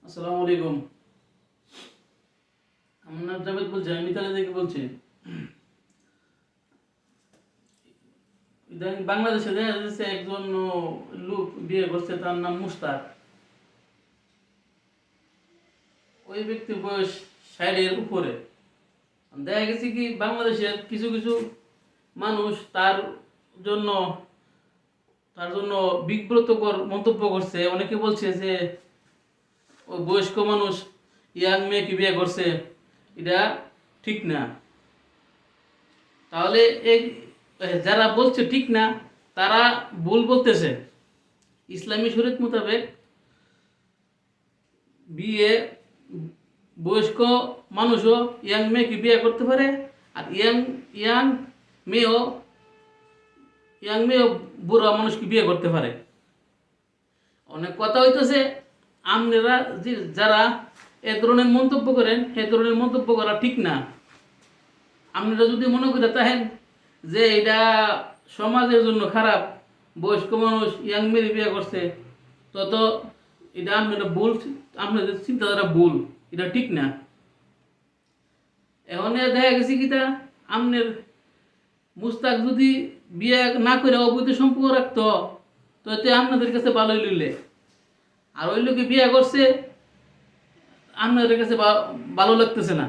আসসালামু আলাইকুম। আমার নাম জাভেদ বলছি, আমি ইতালি থেকে বলছি। ইদানিং বাংলাদেশে দেখা যাচ্ছে একজন লোক বিয়ে করছে, তার নাম মুস্তাক। ওই ব্যক্তির বয়স 60-এর উপরে। দেখা গেছে কি বাংলাদেশের কিছু কিছু মানুষ জন্য তার জন্য বিব্রতকর মন্তব্য করছে। অনেকে বলছে যে ওই বয়স্ক মানুষ ইয়াং মেয়েকে বিয়ে করছে, এটা ঠিক না। তাহলে এই যারা বলছে ঠিক না, তারা ভুল বলতেছে। ইসলামী শরীয়ত মোতাবেক বিয়ে বয়স্ক মানুষও ইয়াং মেয়েকে বিয়ে করতে পারে, আর ইয়াং ইয়াং মেয়েও ইয়াং মেয়েও বুড়া মানুষকে বিয়ে করতে পারে। অনেক কথা হইতেছে, আপনারা যারা এ ধরনের মন্তব্য করেন, এ ধরনের মন্তব্য করা ঠিক না। আপনারা যদি মনে করে থাকেন যে এটা সমাজের জন্য খারাপ, বয়স্ক মানুষ ইয়াং মেয়ে বিয়ে করছে, তত এটা আপনারা ভুল, আপনাদের চিন্তাধারা ভুল, এটা ঠিক না। এখন দেখা গেছে কি তা আপনার মুস্তাক যদি বিয়ে না করে অবৈধ সম্পর্ক রাখতো, তো এতে আপনাদের কাছে ভালোই লইলে। আর ওই লোকে বিয়ে করছে, আপনাদের কাছে ভালো লাগতেছে না।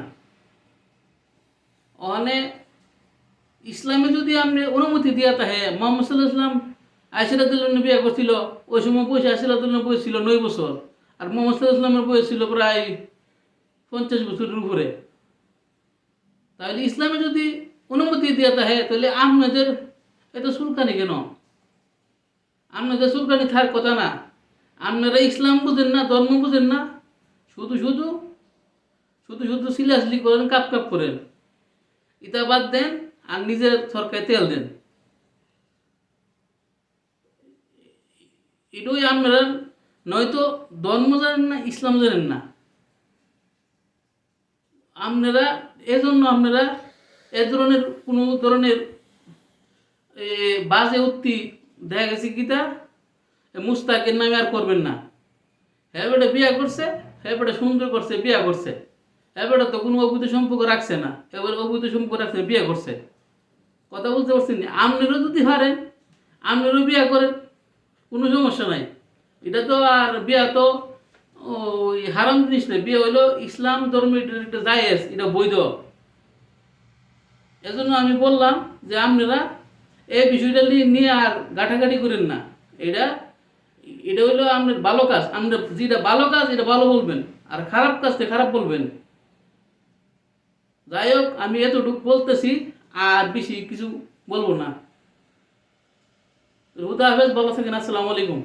ওখানে ইসলামে যদি আপনি অনুমতি দিয়া থাকে, মোহাম্মদ সাল্লাল্লাহু আলাইহি ওয়াসাল্লাম আয়েশা রাদিয়াল্লাহু আনহা বিয়ে করছিল, ওই সময় বয়স আয়েশা রাদিয়াল্লাহু আনহা বয়স ছিল 9 বছর, আর মোহাম্মদ সাল্লাল্লাহু আলাইহি ওয়াসাল্লামের বয়স ছিল প্রায় 50 বছরের উপরে। তাহলে ইসলামে যদি অনুমতি দিয়া থাকে, তাহলে আপনাদের এত সুলকানি কেন? আপনাদের সুলকানি থাকার কথা না। আপনারা ইসলাম বুঝেন না, ধর্ম বুঝেন না, শুধু শুধু শুধু শুধু সিলাসলি করেন, কাপ কাপ করেন। ইটা বাদ দেন আর নিজের সরকারে তেল দেন। এটাই আপনারা নয়তো ধর্ম জানেন না, ইসলাম জানেন না। আপনারা এজন্য আপনারা এ ধরনের কোনো ধরনের বাজে উক্তি দেখা গেছে কিতা মুস্তাকের নামে আর করবেন না। হ্যাঁ বেটা বিয়া করছে, হ্যাঁ বেটা সুন্দর করছে, বিয়া করছে, হ্যাঁ বেটা তো কোনো অবৈধ সম্পর্ক রাখছে না, এবার অবৈধ সম্পর্ক রাখছে, বিয়ে করছে। কথা বুঝতে পারছেন? আপনারও যদি পারেন, আপনারও বিয়া করেন, কোনো সমস্যা নাই। এটা তো আর বিয়া তো ওই হারাম জিনিস নেই। বিয়ে হইলো ইসলাম ধর্মের একটা জায়েজ, এটা বৈধ। এজন্য আমি বললাম যে আপনারা এই বিষয়টা নিয়ে আর গাঁটাগাঁটি করেন না। এটা এটা হইলো আপনার ভালো কাজ। আপনার যেটা ভালো কাজ এটা ভালো বলবেন, আর খারাপ কাজটা খারাপ বলবেন। যাই হোক, আমি এতটুকু বলতেছি, আর বেশি কিছু বলবো না। হুদা হাফেজ, ভালো থাকেন। আসসালামু আলাইকুম।